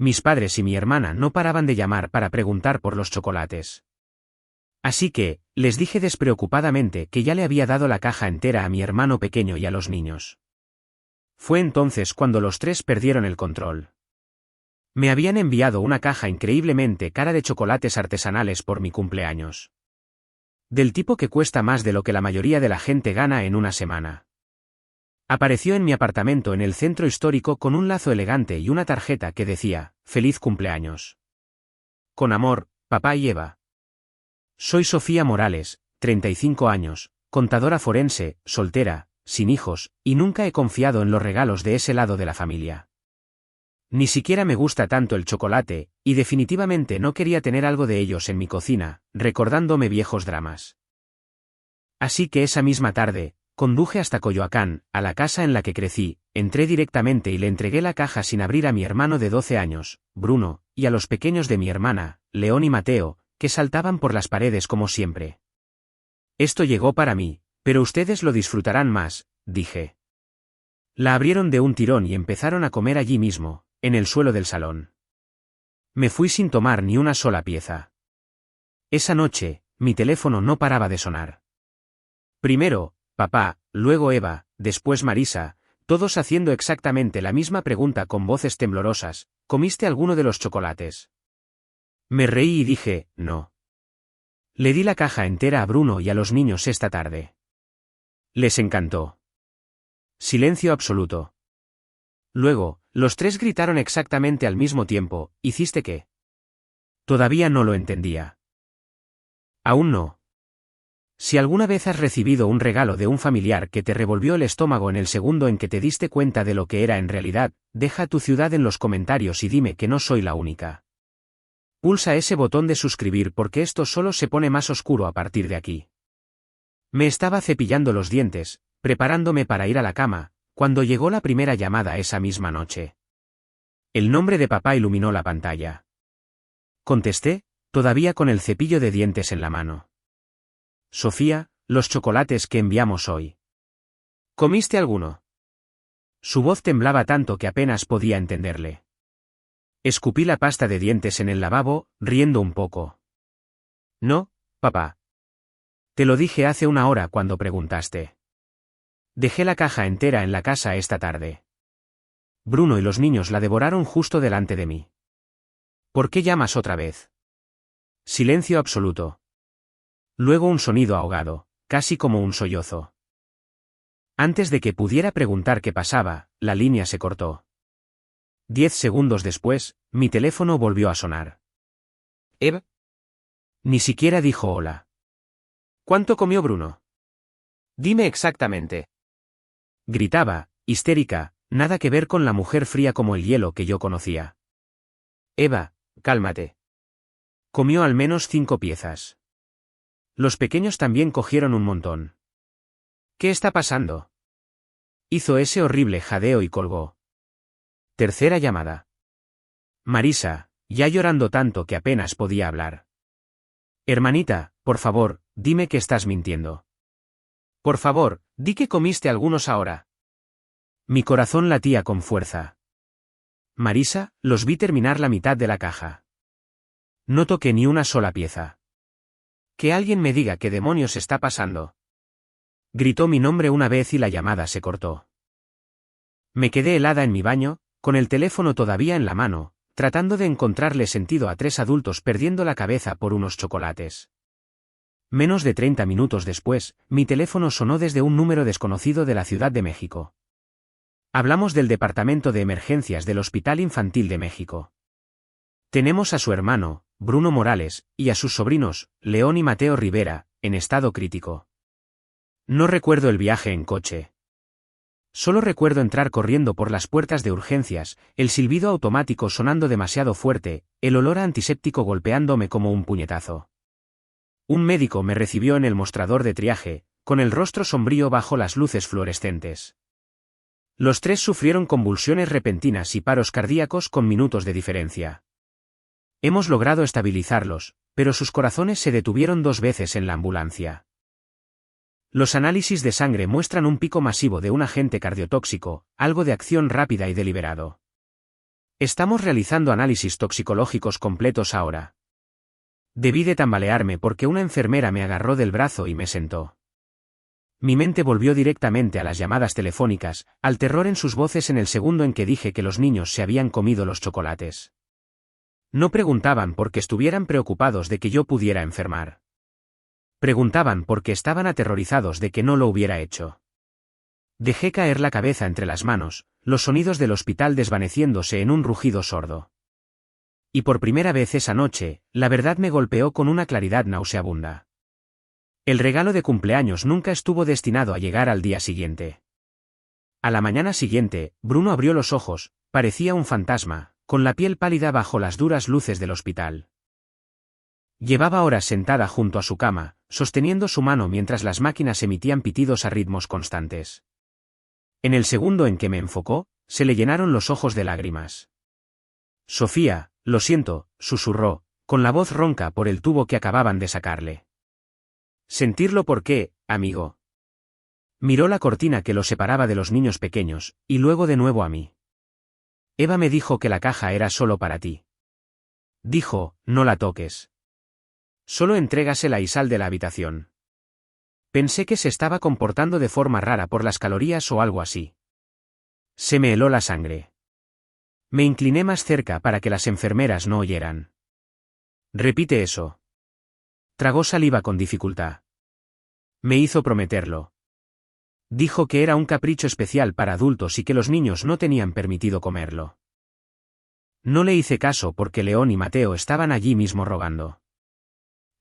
Mis padres y mi hermana no paraban de llamar para preguntar por los chocolates. Así que, les dije despreocupadamente que ya le había dado la caja entera a mi hermano pequeño y a los niños. Fue entonces cuando los tres perdieron el control. Me habían enviado una caja increíblemente cara de chocolates artesanales por mi cumpleaños. Del tipo que cuesta más de lo que la mayoría de la gente gana en una semana. Apareció en mi apartamento en el centro histórico con un lazo elegante y una tarjeta que decía, «Feliz cumpleaños. Con amor, papá y Eva». Soy Sofía Morales, 35 años, contadora forense, soltera, sin hijos, y nunca he confiado en los regalos de ese lado de la familia. Ni siquiera me gusta tanto el chocolate, y definitivamente no quería tener algo de ellos en mi cocina, recordándome viejos dramas. Así que esa misma tarde, conduje hasta Coyoacán, a la casa en la que crecí, entré directamente y le entregué la caja sin abrir a mi hermano de 12 años, Bruno, y a los pequeños de mi hermana, León y Mateo, que saltaban por las paredes como siempre. Esto llegó para mí, pero ustedes lo disfrutarán más, dije. La abrieron de un tirón y empezaron a comer allí mismo, en el suelo del salón. Me fui sin tomar ni una sola pieza. Esa noche, mi teléfono no paraba de sonar. Primero, papá, luego Eva, después Marisa, todos haciendo exactamente la misma pregunta con voces temblorosas, ¿comiste alguno de los chocolates? Me reí y dije, no. Le di la caja entera a Bruno y a los niños esta tarde. Les encantó. Silencio absoluto. Luego, los tres gritaron exactamente al mismo tiempo, ¿hiciste qué? Todavía no lo entendía. Aún no. Si alguna vez has recibido un regalo de un familiar que te revolvió el estómago en el segundo en que te diste cuenta de lo que era en realidad, deja tu ciudad en los comentarios y dime que no soy la única. Pulsa ese botón de suscribir porque esto solo se pone más oscuro a partir de aquí. Me estaba cepillando los dientes, preparándome para ir a la cama, cuando llegó la primera llamada esa misma noche. El nombre de papá iluminó la pantalla. Contesté, todavía con el cepillo de dientes en la mano. Sofía, los chocolates que enviamos hoy. ¿Comiste alguno? Su voz temblaba tanto que apenas podía entenderle. Escupí la pasta de dientes en el lavabo, riendo un poco. No, papá. Te lo dije hace una hora cuando preguntaste. Dejé la caja entera en la casa esta tarde. Bruno y los niños la devoraron justo delante de mí. ¿Por qué llamas otra vez? Silencio absoluto. Luego un sonido ahogado, casi como un sollozo. Antes de que pudiera preguntar qué pasaba, la línea se cortó. 10 segundos después, mi teléfono volvió a sonar. ¿Eva? Ni siquiera dijo hola. ¿Cuánto comió Bruno? Dime exactamente. Gritaba, histérica, nada que ver con la mujer fría como el hielo que yo conocía. Eva, cálmate. Comió al menos 5 piezas. Los pequeños también cogieron un montón. ¿Qué está pasando? Hizo ese horrible jadeo y colgó. Tercera llamada. Marisa, ya llorando tanto que apenas podía hablar. Hermanita, por favor, dime que estás mintiendo. Por favor, di que comiste algunos ahora. Mi corazón latía con fuerza. Marisa, los vi terminar la mitad de la caja. No toqué ni una sola pieza. Que alguien me diga qué demonios está pasando. Gritó mi nombre una vez y la llamada se cortó. Me quedé helada en mi baño, con el teléfono todavía en la mano, tratando de encontrarle sentido a 3 adultos perdiendo la cabeza por unos chocolates. Menos de 30 minutos después, mi teléfono sonó desde un número desconocido de la Ciudad de México. Hablamos del Departamento de Emergencias del Hospital Infantil de México. Tenemos a su hermano, Bruno Morales, y a sus sobrinos, León y Mateo Rivera, en estado crítico. No recuerdo el viaje en coche. Solo recuerdo entrar corriendo por las puertas de urgencias, el silbido automático sonando demasiado fuerte, el olor a antiséptico golpeándome como un puñetazo. Un médico me recibió en el mostrador de triaje, con el rostro sombrío bajo las luces fluorescentes. Los tres sufrieron convulsiones repentinas y paros cardíacos con minutos de diferencia. Hemos logrado estabilizarlos, pero sus corazones se detuvieron 2 veces en la ambulancia. Los análisis de sangre muestran un pico masivo de un agente cardiotóxico, algo de acción rápida y deliberado. Estamos realizando análisis toxicológicos completos ahora. Debí de tambalearme porque una enfermera me agarró del brazo y me sentó. Mi mente volvió directamente a las llamadas telefónicas, al terror en sus voces en el segundo en que dije que los niños se habían comido los chocolates. No preguntaban porque estuvieran preocupados de que yo pudiera enfermar. Preguntaban porque estaban aterrorizados de que no lo hubiera hecho. Dejé caer la cabeza entre las manos, los sonidos del hospital desvaneciéndose en un rugido sordo. Y por primera vez esa noche, la verdad me golpeó con una claridad nauseabunda. El regalo de cumpleaños nunca estuvo destinado a llegar al día siguiente. A la mañana siguiente, Bruno abrió los ojos, parecía un fantasma, con la piel pálida bajo las duras luces del hospital. Llevaba horas sentada junto a su cama, sosteniendo su mano mientras las máquinas emitían pitidos a ritmos constantes. En el segundo en que me enfocó, se le llenaron los ojos de lágrimas. Sofía, lo siento, susurró, con la voz ronca por el tubo que acababan de sacarle. Sentirlo por qué, amigo. Miró la cortina que lo separaba de los niños pequeños, y luego de nuevo a mí. Eva me dijo que la caja era solo para ti. Dijo, no la toques. Solo entrégasela y sal de la habitación. Pensé que se estaba comportando de forma rara por las calorías o algo así. Se me heló la sangre. Me incliné más cerca para que las enfermeras no oyeran. Repite eso. Tragó saliva con dificultad. Me hizo prometerlo. Dijo que era un capricho especial para adultos y que los niños no tenían permitido comerlo. No le hice caso porque León y Mateo estaban allí mismo rogando.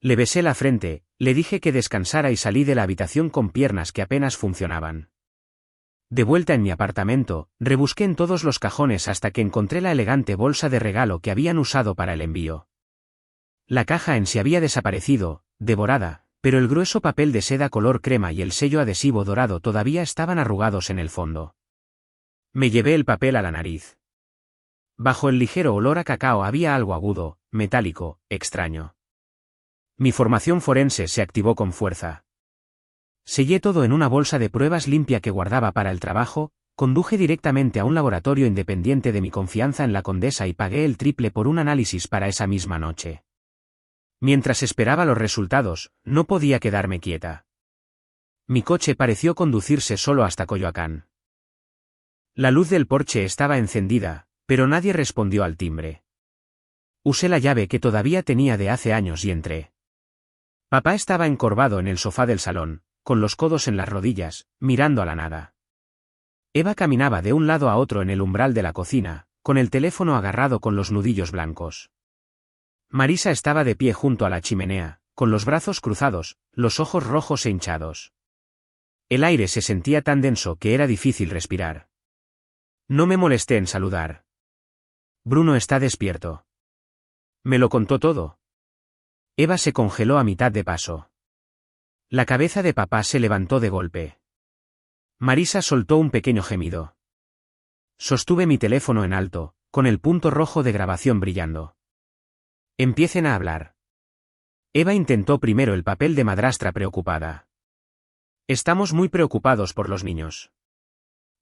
Le besé la frente, le dije que descansara y salí de la habitación con piernas que apenas funcionaban. De vuelta en mi apartamento, rebusqué en todos los cajones hasta que encontré la elegante bolsa de regalo que habían usado para el envío. La caja en sí había desaparecido, devorada, pero el grueso papel de seda color crema y el sello adhesivo dorado todavía estaban arrugados en el fondo. Me llevé el papel a la nariz. Bajo el ligero olor a cacao había algo agudo, metálico, extraño. Mi formación forense se activó con fuerza. Sellé todo en una bolsa de pruebas limpia que guardaba para el trabajo, conduje directamente a un laboratorio independiente de mi confianza en la Condesa y pagué el triple por un análisis para esa misma noche. Mientras esperaba los resultados, no podía quedarme quieta. Mi coche pareció conducirse solo hasta Coyoacán. La luz del porche estaba encendida, pero nadie respondió al timbre. Usé la llave que todavía tenía de hace años y entré. Papá estaba encorvado en el sofá del salón, con los codos en las rodillas, mirando a la nada. Eva caminaba de un lado a otro en el umbral de la cocina, con el teléfono agarrado con los nudillos blancos. Marisa estaba de pie junto a la chimenea, con los brazos cruzados, los ojos rojos e hinchados. El aire se sentía tan denso que era difícil respirar. No me molesté en saludar. Bruno está despierto. Me lo contó todo. Eva se congeló a mitad de paso. La cabeza de papá se levantó de golpe. Marisa soltó un pequeño gemido. Sostuve mi teléfono en alto, con el punto rojo de grabación brillando. Empiecen a hablar. Eva intentó primero el papel de madrastra preocupada. Estamos muy preocupados por los niños.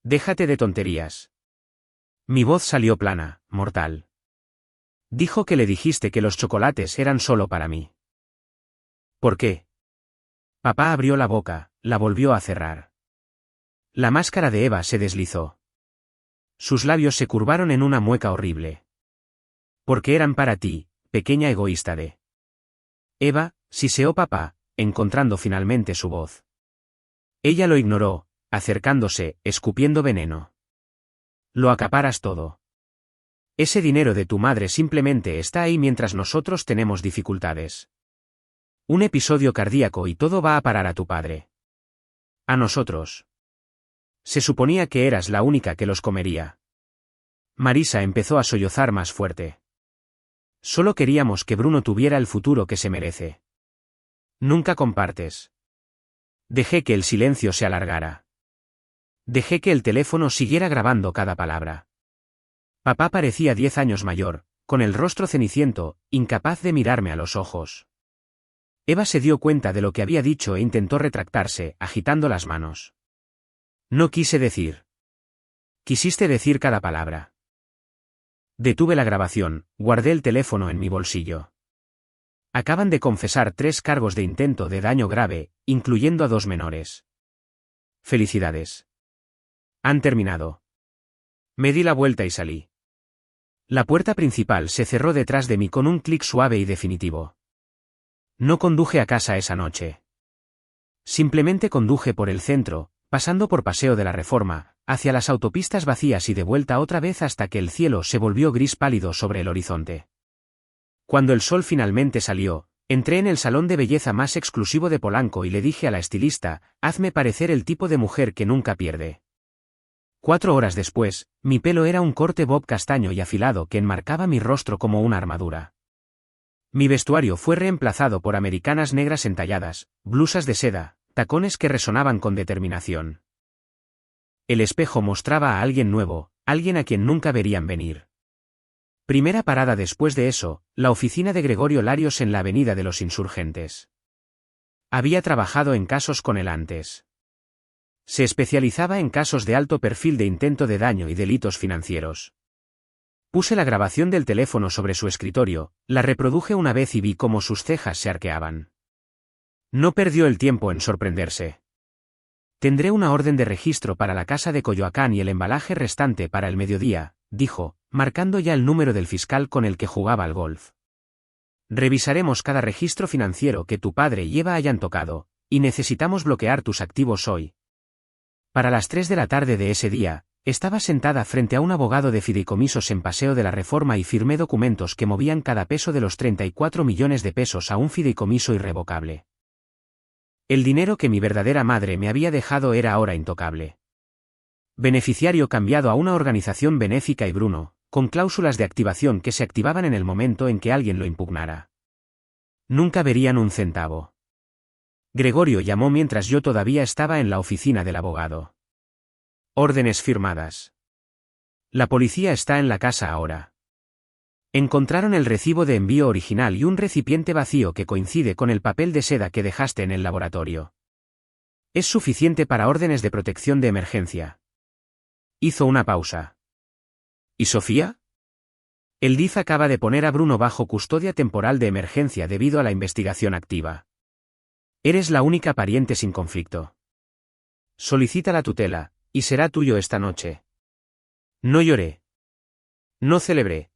Déjate de tonterías. Mi voz salió plana, mortal. Dijo que le dijiste que los chocolates eran solo para mí. ¿Por qué? Papá abrió la boca, la volvió a cerrar. La máscara de Eva se deslizó. Sus labios se curvaron en una mueca horrible. Porque eran para ti, pequeña egoísta de... Eva, siseó papá, encontrando finalmente su voz. Ella lo ignoró, acercándose, escupiendo veneno. Lo acaparas todo. Ese dinero de tu madre simplemente está ahí mientras nosotros tenemos dificultades. Un episodio cardíaco y todo va a parar a tu padre. A nosotros. Se suponía que eras la única que los comería. Marisa empezó a sollozar más fuerte. Solo queríamos que Bruno tuviera el futuro que se merece. Nunca compartes. Dejé que el silencio se alargara. Dejé que el teléfono siguiera grabando cada palabra. Papá parecía 10 años mayor, con el rostro ceniciento, incapaz de mirarme a los ojos. Eva se dio cuenta de lo que había dicho e intentó retractarse, agitando las manos. No quise decir. Quisiste decir cada palabra. Detuve la grabación, guardé el teléfono en mi bolsillo. Acaban de confesar 3 cargos de intento de daño grave, incluyendo a 2 menores. Felicidades. Han terminado. Me di la vuelta y salí. La puerta principal se cerró detrás de mí con un clic suave y definitivo. No conduje a casa esa noche. Simplemente conduje por el centro, pasando por Paseo de la Reforma, hacia las autopistas vacías y de vuelta otra vez hasta que el cielo se volvió gris pálido sobre el horizonte. Cuando el sol finalmente salió, entré en el salón de belleza más exclusivo de Polanco y le dije a la estilista, hazme parecer el tipo de mujer que nunca pierde. 4 horas después, mi pelo era un corte bob castaño y afilado que enmarcaba mi rostro como una armadura. Mi vestuario fue reemplazado por americanas negras entalladas, blusas de seda, tacones que resonaban con determinación. El espejo mostraba a alguien nuevo, alguien a quien nunca verían venir. Primera parada después de eso, la oficina de Gregorio Larios en la Avenida de los Insurgentes. Había trabajado en casos con él antes. Se especializaba en casos de alto perfil de intento de daño y delitos financieros. Puse la grabación del teléfono sobre su escritorio, la reproduje una vez y vi cómo sus cejas se arqueaban. No perdió el tiempo en sorprenderse. Tendré una orden de registro para la casa de Coyoacán y el embalaje restante para el mediodía, dijo, marcando ya el número del fiscal con el que jugaba al golf. Revisaremos cada registro financiero que tu padre y Eva hayan tocado, y necesitamos bloquear tus activos hoy. Para las 3 de la tarde de ese día, estaba sentada frente a un abogado de fideicomisos en Paseo de la Reforma y firmé documentos que movían cada peso de los 34 millones de pesos a un fideicomiso irrevocable. El dinero que mi verdadera madre me había dejado era ahora intocable. Beneficiario cambiado a una organización benéfica y Bruno, con cláusulas de activación que se activaban en el momento en que alguien lo impugnara. Nunca verían un centavo. Gregorio llamó mientras yo todavía estaba en la oficina del abogado. Órdenes firmadas. La policía está en la casa ahora. Encontraron el recibo de envío original y un recipiente vacío que coincide con el papel de seda que dejaste en el laboratorio. Es suficiente para órdenes de protección de emergencia. Hizo una pausa. ¿Y Sofía? El DIF acaba de poner a Bruno bajo custodia temporal de emergencia debido a la investigación activa. Eres la única pariente sin conflicto. Solicita la tutela, y será tuyo esta noche. No lloré. No celebré.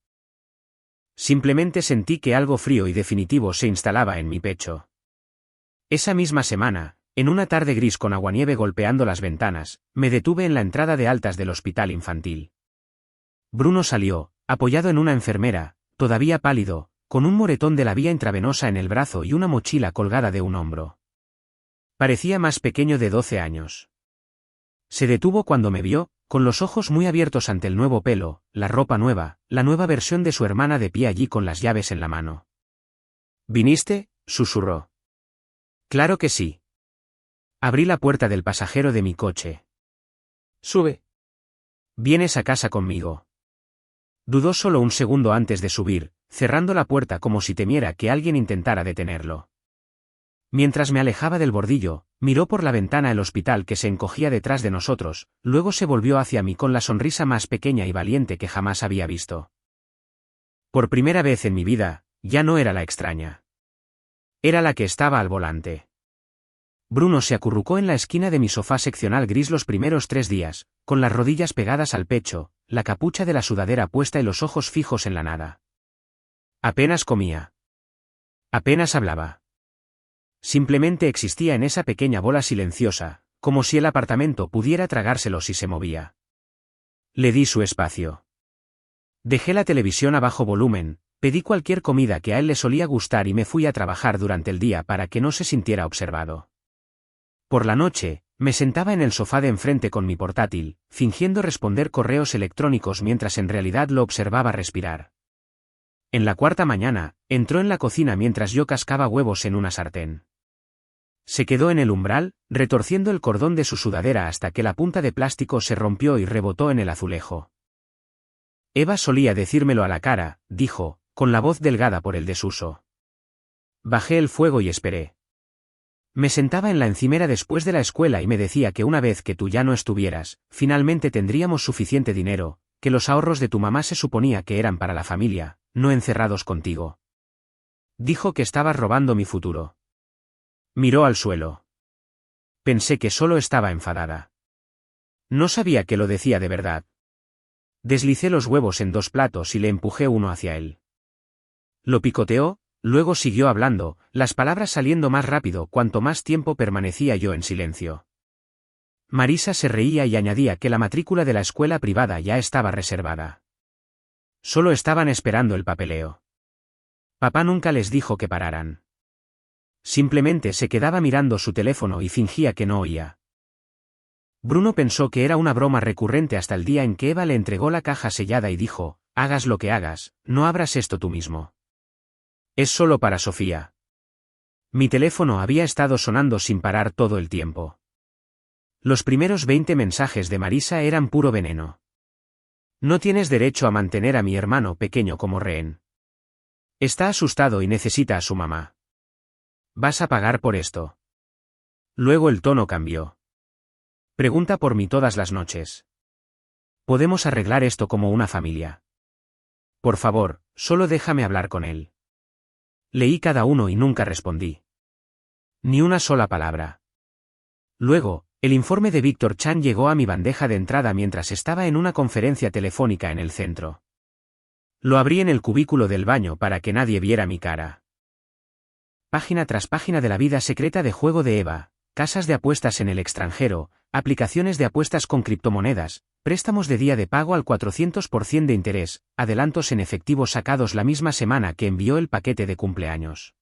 Simplemente sentí que algo frío y definitivo se instalaba en mi pecho. Esa misma semana, en una tarde gris con aguanieve golpeando las ventanas, me detuve en la entrada de altas del hospital infantil. Bruno salió, apoyado en una enfermera, todavía pálido, con un moretón de la vía intravenosa en el brazo y una mochila colgada de un hombro. Parecía más pequeño de 12 años. Se detuvo cuando me vio, con los ojos muy abiertos ante el nuevo pelo, la ropa nueva, la nueva versión de su hermana de pie allí con las llaves en la mano. ¿Viniste?, susurró. Claro que sí. Abrí la puerta del pasajero de mi coche. Sube. ¿Vienes a casa conmigo? Dudó solo un segundo antes de subir, cerrando la puerta como si temiera que alguien intentara detenerlo. Mientras me alejaba del bordillo, miró por la ventana el hospital que se encogía detrás de nosotros, luego se volvió hacia mí con la sonrisa más pequeña y valiente que jamás había visto. Por primera vez en mi vida, ya no era la extraña. Era la que estaba al volante. Bruno se acurrucó en la esquina de mi sofá seccional gris los primeros 3 días, con las rodillas pegadas al pecho, la capucha de la sudadera puesta y los ojos fijos en la nada. Apenas comía. Apenas hablaba. Simplemente existía en esa pequeña bola silenciosa, como si el apartamento pudiera tragárselo si se movía. Le di su espacio. Dejé la televisión a bajo volumen, pedí cualquier comida que a él le solía gustar y me fui a trabajar durante el día para que no se sintiera observado. Por la noche, me sentaba en el sofá de enfrente con mi portátil, fingiendo responder correos electrónicos mientras en realidad lo observaba respirar. En la 4ª mañana, entró en la cocina mientras yo cascaba huevos en una sartén. Se quedó en el umbral, retorciendo el cordón de su sudadera hasta que la punta de plástico se rompió y rebotó en el azulejo. Eva solía decírmelo a la cara, dijo, con la voz delgada por el desuso. Bajé el fuego y esperé. Me sentaba en la encimera después de la escuela y me decía que una vez que tú ya no estuvieras, finalmente tendríamos suficiente dinero, que los ahorros de tu mamá se suponía que eran para la familia, no encerrados contigo. Dijo que estabas robando mi futuro. Miró al suelo. Pensé que solo estaba enfadada. No sabía que lo decía de verdad. Deslicé los huevos en 2 platos y le empujé uno hacia él. Lo picoteó, luego siguió hablando, las palabras saliendo más rápido cuanto más tiempo permanecía yo en silencio. Marisa se reía y añadía que la matrícula de la escuela privada ya estaba reservada. Solo estaban esperando el papeleo. Papá nunca les dijo que pararan. Simplemente se quedaba mirando su teléfono y fingía que no oía. Bruno pensó que era una broma recurrente hasta el día en que Eva le entregó la caja sellada y dijo, hagas lo que hagas, no abras esto tú mismo. Es solo para Sofía. Mi teléfono había estado sonando sin parar todo el tiempo. Los primeros 20 mensajes de Marisa eran puro veneno. No tienes derecho a mantener a mi hermano pequeño como rehén. Está asustado y necesita a su mamá. Vas a pagar por esto. Luego el tono cambió. Pregunta por mí todas las noches. Podemos arreglar esto como una familia. Por favor, solo déjame hablar con él. Leí cada uno y nunca respondí. Ni una sola palabra. Luego, el informe de Víctor Chan llegó a mi bandeja de entrada mientras estaba en una conferencia telefónica en el centro. Lo abrí en el cubículo del baño para que nadie viera mi cara. Página tras página de la vida secreta de juego de Eva, casas de apuestas en el extranjero, aplicaciones de apuestas con criptomonedas, préstamos de día de pago al 400% de interés, adelantos en efectivo sacados la misma semana que envió el paquete de cumpleaños.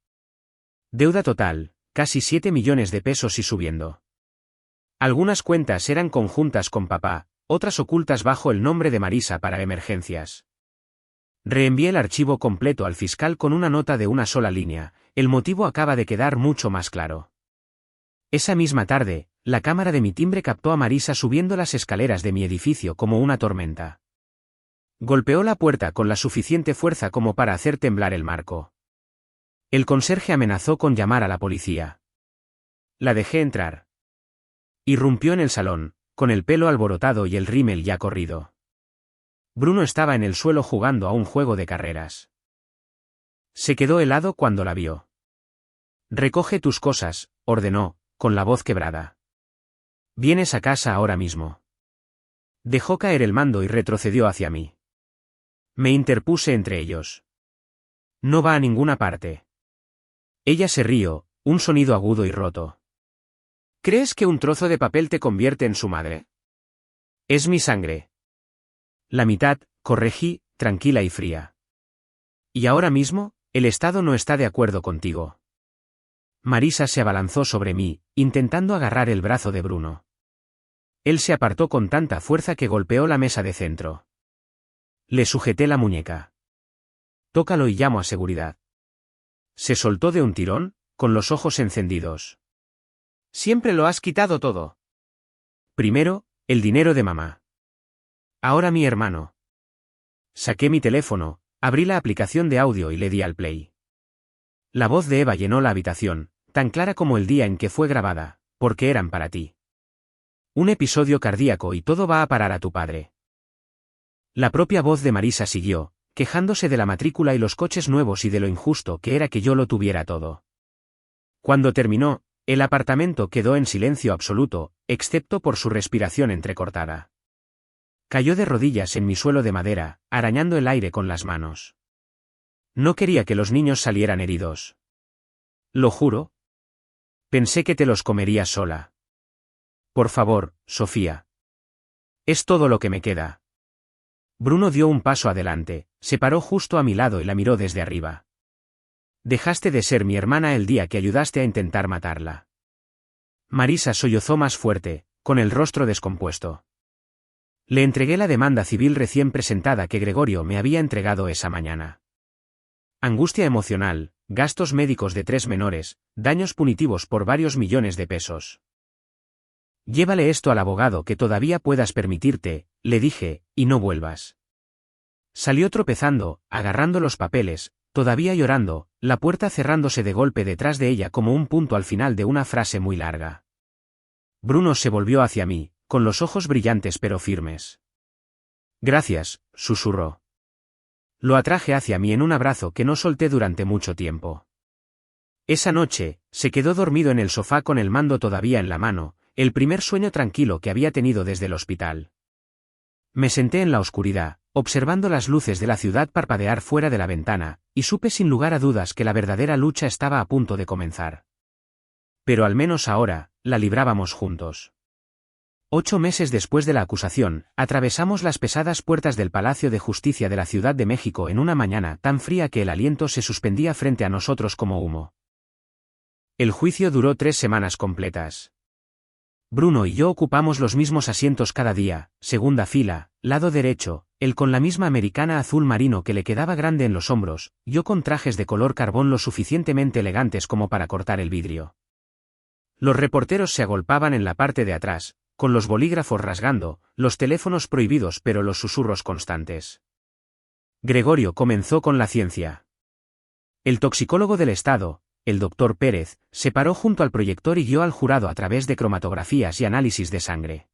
Deuda total, casi 7 millones de pesos y subiendo. Algunas cuentas eran conjuntas con papá, otras ocultas bajo el nombre de Marisa para emergencias. Reenvié el archivo completo al fiscal con una nota de una sola línea, el motivo acaba de quedar mucho más claro. Esa misma tarde, la cámara de mi timbre captó a Marisa subiendo las escaleras de mi edificio como una tormenta. Golpeó la puerta con la suficiente fuerza como para hacer temblar el marco. El conserje amenazó con llamar a la policía. La dejé entrar. Irrumpió en el salón, con el pelo alborotado y el rímel ya corrido. Bruno estaba en el suelo jugando a un juego de carreras. Se quedó helado cuando la vio. Recoge tus cosas, ordenó, con la voz quebrada. Vienes a casa ahora mismo. Dejó caer el mando y retrocedió hacia mí. Me interpuse entre ellos. No va a ninguna parte. Ella se rió, un sonido agudo y roto. ¿Crees que un trozo de papel te convierte en su madre? Es mi sangre. La mitad, corregí, tranquila y fría. Y ahora mismo, el Estado no está de acuerdo contigo. Marisa se abalanzó sobre mí, intentando agarrar el brazo de Bruno. Él se apartó con tanta fuerza que golpeó la mesa de centro. Le sujeté la muñeca. Tócalo y llamo a seguridad. Se soltó de un tirón, con los ojos encendidos. Siempre lo has quitado todo. Primero, el dinero de mamá. Ahora mi hermano. Saqué mi teléfono, abrí la aplicación de audio y le di al play. La voz de Eva llenó la habitación, tan clara como el día en que fue grabada, porque eran para ti. Un episodio cardíaco y todo va a parar a tu padre. La propia voz de Marisa siguió, quejándose de la matrícula y los coches nuevos y de lo injusto que era que yo lo tuviera todo. Cuando terminó, el apartamento quedó en silencio absoluto, excepto por su respiración entrecortada. Cayó de rodillas en mi suelo de madera, arañando el aire con las manos. No quería que los niños salieran heridos. Lo juro. Pensé que te los comerías sola. Por favor, Sofía. Es todo lo que me queda. Bruno dio un paso adelante, se paró justo a mi lado y la miró desde arriba. Dejaste de ser mi hermana el día que ayudaste a intentar matarla. Marisa sollozó más fuerte, con el rostro descompuesto. Le entregué la demanda civil recién presentada que Gregorio me había entregado esa mañana. Angustia emocional, gastos médicos de 3 menores, daños punitivos por varios millones de pesos. Llévale esto al abogado que todavía puedas permitirte, le dije, y no vuelvas. Salió tropezando, agarrando los papeles, todavía llorando, la puerta cerrándose de golpe detrás de ella como un punto al final de una frase muy larga. Bruno se volvió hacia mí, con los ojos brillantes pero firmes. Gracias, susurró. Lo atraje hacia mí en un abrazo que no solté durante mucho tiempo. Esa noche, se quedó dormido en el sofá con el mando todavía en la mano, el primer sueño tranquilo que había tenido desde el hospital. Me senté en la oscuridad, observando las luces de la ciudad parpadear fuera de la ventana, y supe sin lugar a dudas que la verdadera lucha estaba a punto de comenzar. Pero al menos ahora, la librábamos juntos. 8 meses después de la acusación, atravesamos las pesadas puertas del Palacio de Justicia de la Ciudad de México en una mañana tan fría que el aliento se suspendía frente a nosotros como humo. El juicio duró 3 semanas completas. Bruno y yo ocupamos los mismos asientos cada día, segunda fila, lado derecho, él con la misma americana azul marino que le quedaba grande en los hombros, yo con trajes de color carbón lo suficientemente elegantes como para cortar el vidrio. Los reporteros se agolpaban en la parte de atrás, con los bolígrafos rasgando, los teléfonos prohibidos pero los susurros constantes. Gregorio comenzó con la ciencia. El toxicólogo del Estado, el doctor Pérez, se paró junto al proyector y guió al jurado a través de cromatografías y análisis de sangre.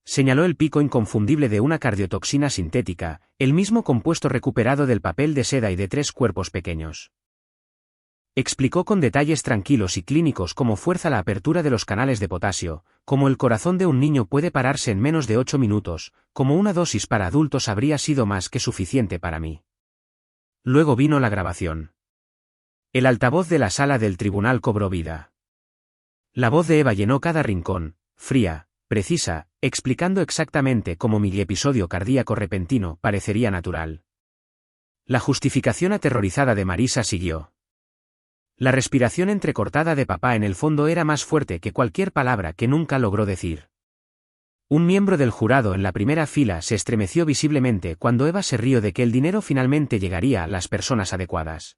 Señaló el pico inconfundible de una cardiotoxina sintética, el mismo compuesto recuperado del papel de seda y de 3 cuerpos pequeños. Explicó con detalles tranquilos y clínicos cómo fuerza la apertura de los canales de potasio, cómo el corazón de un niño puede pararse en menos de 8 minutos, cómo una dosis para adultos habría sido más que suficiente para mí. Luego vino la grabación. El altavoz de la sala del tribunal cobró vida. La voz de Eva llenó cada rincón, fría, precisa, explicando exactamente cómo mi episodio cardíaco repentino parecería natural. La justificación aterrorizada de Marisa siguió. La respiración entrecortada de papá en el fondo era más fuerte que cualquier palabra que nunca logró decir. Un miembro del jurado en la primera fila se estremeció visiblemente cuando Eva se rió de que el dinero finalmente llegaría a las personas adecuadas.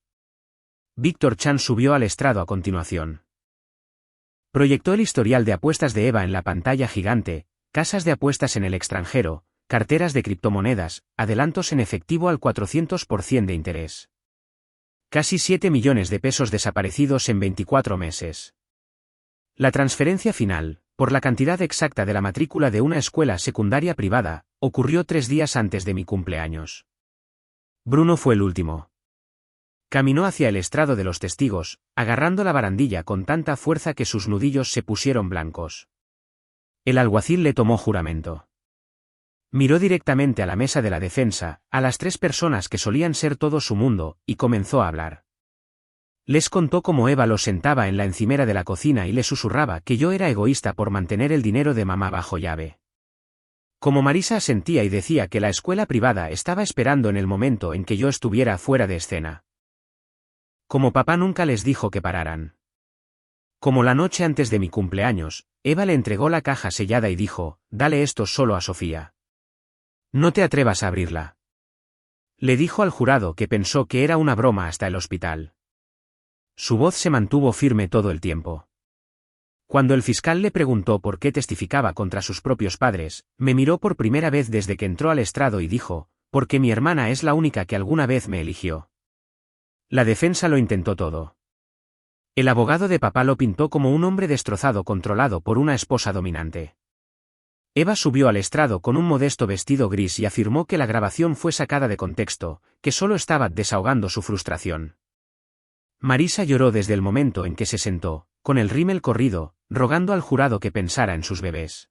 Víctor Chan subió al estrado a continuación. Proyectó el historial de apuestas de Eva en la pantalla gigante, casas de apuestas en el extranjero, carteras de criptomonedas, adelantos en efectivo al 400% de interés. Casi 7 millones de pesos desaparecidos en 24 meses. La transferencia final, por la cantidad exacta de la matrícula de una escuela secundaria privada, ocurrió 3 días antes de mi cumpleaños. Bruno fue el último. Caminó hacia el estrado de los testigos, agarrando la barandilla con tanta fuerza que sus nudillos se pusieron blancos. El alguacil le tomó juramento. Miró directamente a la mesa de la defensa, a las 3 personas que solían ser todo su mundo, y comenzó a hablar. Les contó cómo Eva lo sentaba en la encimera de la cocina y le susurraba que yo era egoísta por mantener el dinero de mamá bajo llave. Como Marisa asentía y decía que la escuela privada estaba esperando en el momento en que yo estuviera fuera de escena. Como papá nunca les dijo que pararan. Como la noche antes de mi cumpleaños, Eva le entregó la caja sellada y dijo, dale esto solo a Sofía. No te atrevas a abrirla. Le dijo al jurado que pensó que era una broma hasta el hospital. Su voz se mantuvo firme todo el tiempo. Cuando el fiscal le preguntó por qué testificaba contra sus propios padres, me miró por primera vez desde que entró al estrado y dijo, porque mi hermana es la única que alguna vez me eligió. La defensa lo intentó todo. El abogado de papá lo pintó como un hombre destrozado controlado por una esposa dominante. Eva subió al estrado con un modesto vestido gris y afirmó que la grabación fue sacada de contexto, que solo estaba desahogando su frustración. Marisa lloró desde el momento en que se sentó, con el rímel corrido, rogando al jurado que pensara en sus bebés.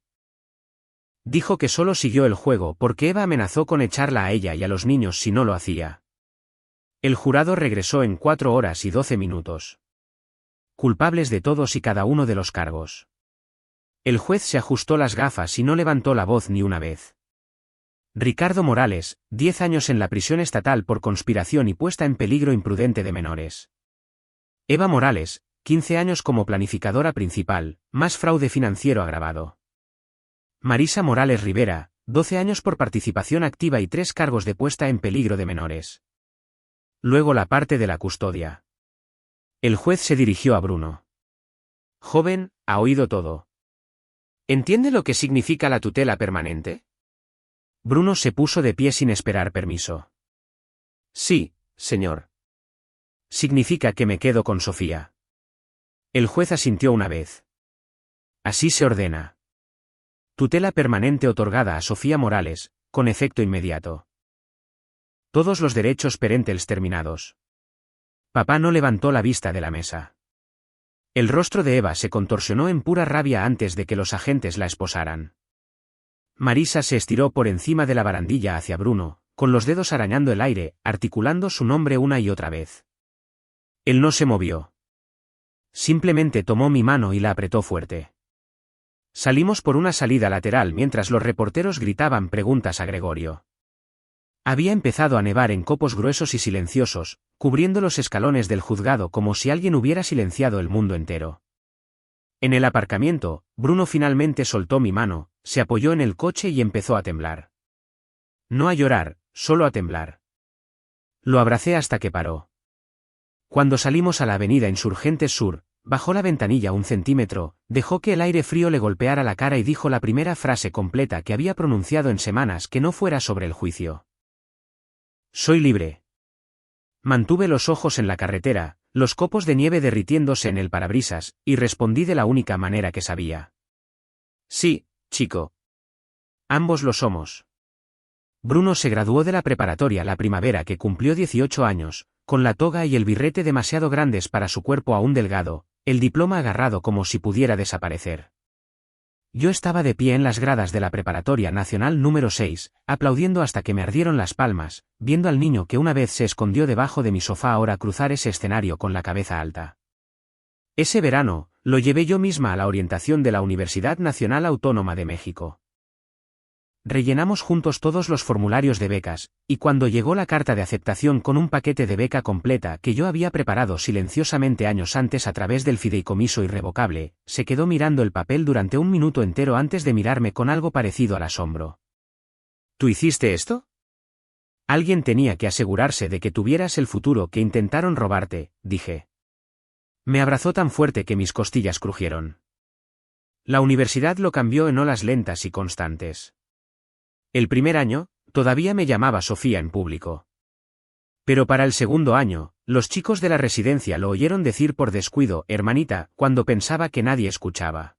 Dijo que solo siguió el juego porque Eva amenazó con echarla a ella y a los niños si no lo hacía. El jurado regresó en 4 horas y 12 minutos. Culpables de todos y cada uno de los cargos. El juez se ajustó las gafas y no levantó la voz ni una vez. Ricardo Morales, 10 años en la prisión estatal por conspiración y puesta en peligro imprudente de menores. Eva Morales, 15 años como planificadora principal, más fraude financiero agravado. Marisa Morales Rivera, 12 años por participación activa y 3 cargos de puesta en peligro de menores. Luego la parte de la custodia. El juez se dirigió a Bruno. Joven, ha oído todo. ¿Entiende lo que significa la tutela permanente? Bruno se puso de pie sin esperar permiso. Sí, señor. Significa que me quedo con Sofía. El juez asintió una vez. Así se ordena. Tutela permanente otorgada a Sofía Morales, con efecto inmediato. Todos los derechos parentales terminados. Papá no levantó la vista de la mesa. El rostro de Eva se contorsionó en pura rabia antes de que los agentes la esposaran. Marisa se estiró por encima de la barandilla hacia Bruno, con los dedos arañando el aire, articulando su nombre una y otra vez. Él no se movió. Simplemente tomó mi mano y la apretó fuerte. Salimos por una salida lateral mientras los reporteros gritaban preguntas a Gregorio. Había empezado a nevar en copos gruesos y silenciosos, cubriendo los escalones del juzgado como si alguien hubiera silenciado el mundo entero. En el aparcamiento, Bruno finalmente soltó mi mano, se apoyó en el coche y empezó a temblar. No a llorar, solo a temblar. Lo abracé hasta que paró. Cuando salimos a la avenida Insurgentes Sur, bajó la ventanilla 1 centímetro, dejó que el aire frío le golpeara la cara y dijo la primera frase completa que había pronunciado en semanas que no fuera sobre el juicio. Soy libre. Mantuve los ojos en la carretera, los copos de nieve derritiéndose en el parabrisas, y respondí de la única manera que sabía. Sí, chico. Ambos lo somos. Bruno se graduó de la preparatoria la primavera que cumplió 18 años, con la toga y el birrete demasiado grandes para su cuerpo aún delgado, el diploma agarrado como si pudiera desaparecer. Yo estaba de pie en las gradas de la Preparatoria Nacional número 6, aplaudiendo hasta que me ardieron las palmas, viendo al niño que una vez se escondió debajo de mi sofá ahora cruzar ese escenario con la cabeza alta. Ese verano, lo llevé yo misma a la orientación de la Universidad Nacional Autónoma de México. Rellenamos juntos todos los formularios de becas, y cuando llegó la carta de aceptación con un paquete de beca completa que yo había preparado silenciosamente años antes a través del fideicomiso irrevocable, se quedó mirando el papel durante un minuto entero antes de mirarme con algo parecido al asombro. ¿Tú hiciste esto? Alguien tenía que asegurarse de que tuvieras el futuro que intentaron robarte, dije. Me abrazó tan fuerte que mis costillas crujieron. La universidad lo cambió en olas lentas y constantes. El primer año, todavía me llamaba Sofía en público. Pero para el segundo año, los chicos de la residencia lo oyeron decir por descuido, hermanita, cuando pensaba que nadie escuchaba.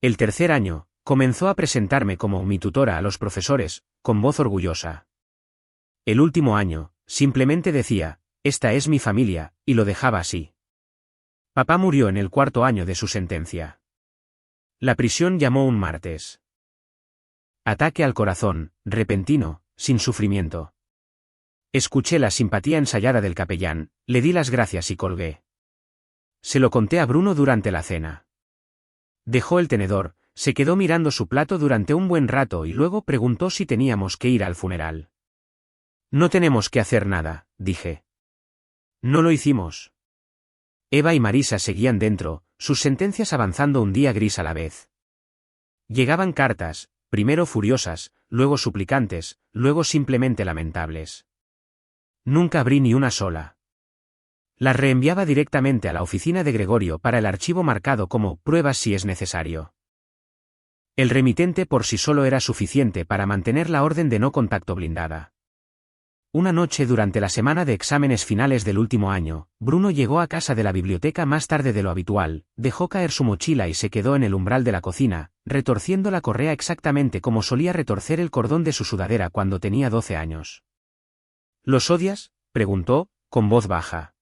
El tercer año, comenzó a presentarme como mi tutora a los profesores, con voz orgullosa. El último año, simplemente decía, esta es mi familia, y lo dejaba así. Papá murió en el cuarto año de su sentencia. La prisión llamó un martes. Ataque al corazón, repentino, sin sufrimiento. Escuché la simpatía ensayada del capellán, le di las gracias y colgué. Se lo conté a Bruno durante la cena. Dejó el tenedor, se quedó mirando su plato durante un buen rato y luego preguntó si teníamos que ir al funeral. No tenemos que hacer nada, dije. No lo hicimos. Eva y Marisa seguían dentro, sus sentencias avanzando un día gris a la vez. Llegaban cartas, primero furiosas, luego suplicantes, luego simplemente lamentables. Nunca abrí ni una sola. Las reenviaba directamente a la oficina de Gregorio para el archivo marcado como pruebas si es necesario. El remitente por sí solo era suficiente para mantener la orden de no contacto blindada. Una noche durante la semana de exámenes finales del último año, Bruno llegó a casa de la biblioteca más tarde de lo habitual, dejó caer su mochila y se quedó en el umbral de la cocina, retorciendo la correa exactamente como solía retorcer el cordón de su sudadera cuando tenía 12 años. ¿Los odias?, preguntó, con voz baja.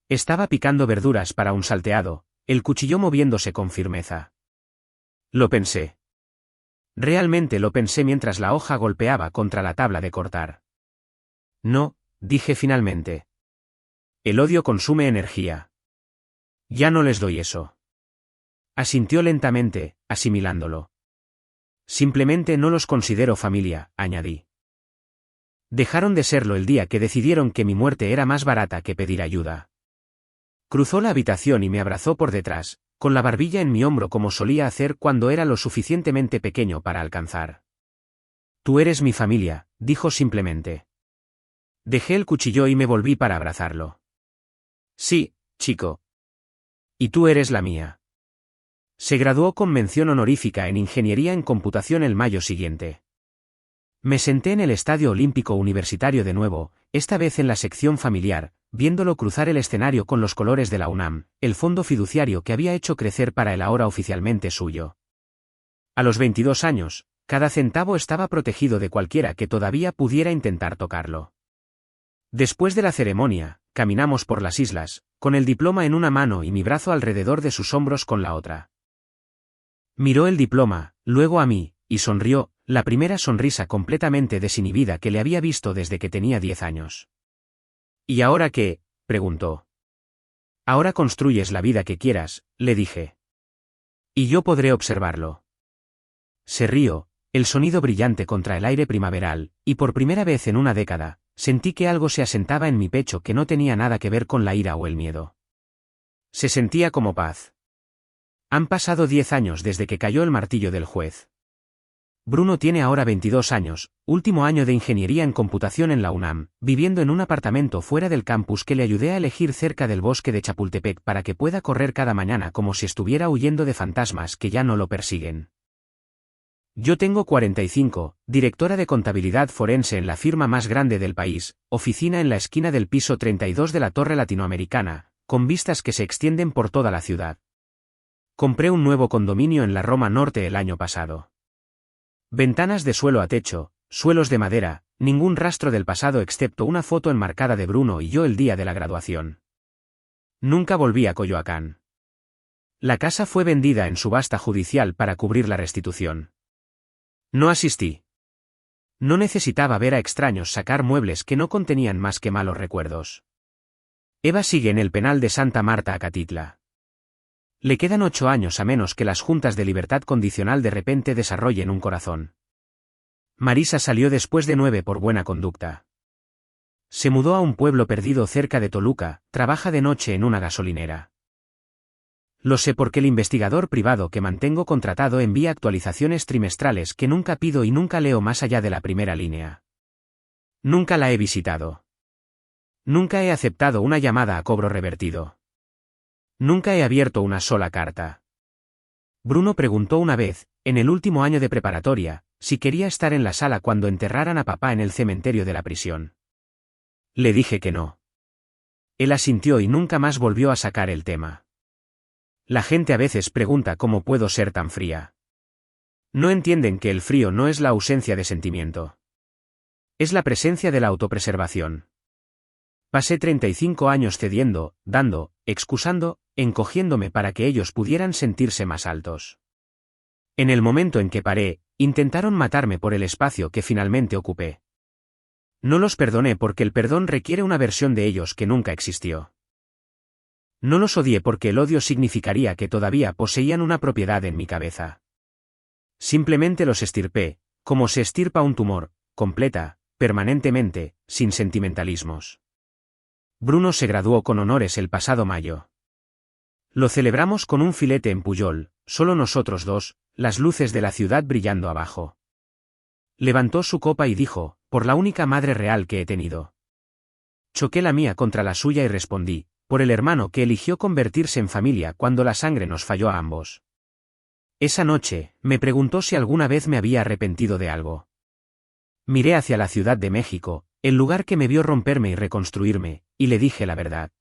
Estaba picando verduras para un salteado, el cuchillo moviéndose con firmeza. Lo pensé. Realmente lo pensé mientras la hoja golpeaba contra la tabla de cortar. No, dije finalmente. El odio consume energía. Ya no les doy eso. Asintió lentamente, asimilándolo. Simplemente no los considero familia, añadí. Dejaron de serlo el día que decidieron que mi muerte era más barata que pedir ayuda. Cruzó la habitación y me abrazó por detrás, con la barbilla en mi hombro como solía hacer cuando era lo suficientemente pequeño para alcanzar. Tú eres mi familia, dijo simplemente. Dejé el cuchillo y me volví para abrazarlo. Sí, chico. Y tú eres la mía. Se graduó con mención honorífica en Ingeniería en Computación el mayo siguiente. Me senté en el Estadio Olímpico Universitario de nuevo, esta vez en la sección familiar, viéndolo cruzar el escenario con los colores de la UNAM, el fondo fiduciario que había hecho crecer para el ahora oficialmente suyo. A los 22 años, cada centavo estaba protegido de cualquiera que todavía pudiera intentar tocarlo. Después de la ceremonia, caminamos por las islas, con el diploma en una mano y mi brazo alrededor de sus hombros con la otra. Miró el diploma, luego a mí, y sonrió, la primera sonrisa completamente desinhibida que le había visto desde que tenía 10 años. ¿Y ahora qué?, preguntó. Ahora construyes la vida que quieras, le dije. Y yo podré observarlo. Se rió, el sonido brillante contra el aire primaveral, y por primera vez en una década, sentí que algo se asentaba en mi pecho que no tenía nada que ver con la ira o el miedo. Se sentía como paz. Han pasado 10 años desde que cayó el martillo del juez. Bruno tiene ahora 22 años, último año de ingeniería en computación en la UNAM, viviendo en un apartamento fuera del campus que le ayudé a elegir cerca del bosque de Chapultepec para que pueda correr cada mañana como si estuviera huyendo de fantasmas que ya no lo persiguen. Yo tengo 45, directora de contabilidad forense en la firma más grande del país, oficina en la esquina del piso 32 de la Torre Latinoamericana, con vistas que se extienden por toda la ciudad. Compré un nuevo condominio en la Roma Norte el año pasado. Ventanas de suelo a techo, suelos de madera, ningún rastro del pasado excepto una foto enmarcada de Bruno y yo el día de la graduación. Nunca volví a Coyoacán. La casa fue vendida en subasta judicial para cubrir la restitución. No asistí. No necesitaba ver a extraños sacar muebles que no contenían más que malos recuerdos. Eva sigue en el penal de Santa Marta Acatitla. Le quedan 8 años a menos que las juntas de libertad condicional de repente desarrollen un corazón. Marisa salió después de 9 por buena conducta. Se mudó a un pueblo perdido cerca de Toluca, trabaja de noche en una gasolinera. Lo sé porque el investigador privado que mantengo contratado envía actualizaciones trimestrales que nunca pido y nunca leo más allá de la primera línea. Nunca la he visitado. Nunca he aceptado una llamada a cobro revertido. Nunca he abierto una sola carta. Bruno preguntó una vez, en el último año de preparatoria, si quería estar en la sala cuando enterraran a papá en el cementerio de la prisión. Le dije que no. Él asintió y nunca más volvió a sacar el tema. La gente a veces pregunta cómo puedo ser tan fría. No entienden que el frío no es la ausencia de sentimiento. Es la presencia de la autopreservación. Pasé 35 años cediendo, dando, excusando, encogiéndome para que ellos pudieran sentirse más altos. En el momento en que paré, intentaron matarme por el espacio que finalmente ocupé. No los perdoné porque el perdón requiere una versión de ellos que nunca existió. No los odié porque el odio significaría que todavía poseían una propiedad en mi cabeza. Simplemente los estirpé, como se estirpa un tumor, completa, permanentemente, sin sentimentalismos. Bruno se graduó con honores el pasado mayo. Lo celebramos con un filete en Pujol, solo nosotros dos, las luces de la ciudad brillando abajo. Levantó su copa y dijo, por la única madre real que he tenido. Choqué la mía contra la suya y respondí, por el hermano que eligió convertirse en familia cuando la sangre nos falló a ambos. Esa noche, me preguntó si alguna vez me había arrepentido de algo. Miré hacia la Ciudad de México, el lugar que me vio romperme y reconstruirme, y le dije la verdad.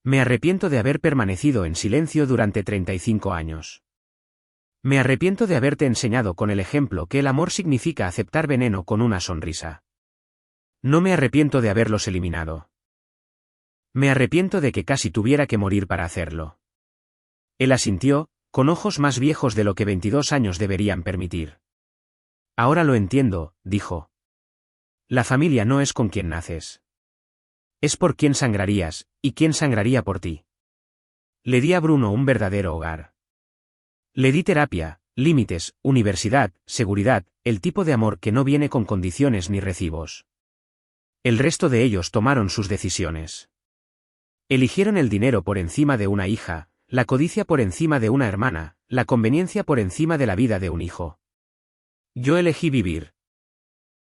Me arrepiento de haber permanecido en silencio durante 35 años. Me arrepiento de haberte enseñado con el ejemplo que el amor significa aceptar veneno con una sonrisa. No me arrepiento de haberlos eliminado. Me arrepiento de que casi tuviera que morir para hacerlo. Él asintió, con ojos más viejos de lo que 22 años deberían permitir. Ahora lo entiendo, dijo. La familia no es con quien naces. Es por quien sangrarías, y quién sangraría por ti. Le di a Bruno un verdadero hogar. Le di terapia, límites, universidad, seguridad, el tipo de amor que no viene con condiciones ni recibos. El resto de ellos tomaron sus decisiones. Eligieron el dinero por encima de una hija, la codicia por encima de una hermana, la conveniencia por encima de la vida de un hijo. Yo elegí vivir.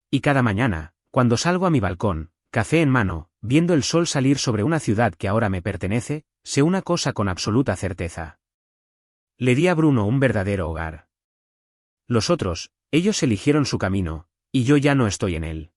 Y cada mañana, cuando salgo a mi balcón, café en mano, viendo el sol salir sobre una ciudad que ahora me pertenece, sé una cosa con absoluta certeza. Le di a Bruno un verdadero hogar. Los otros, ellos eligieron su camino, y yo ya no estoy en él.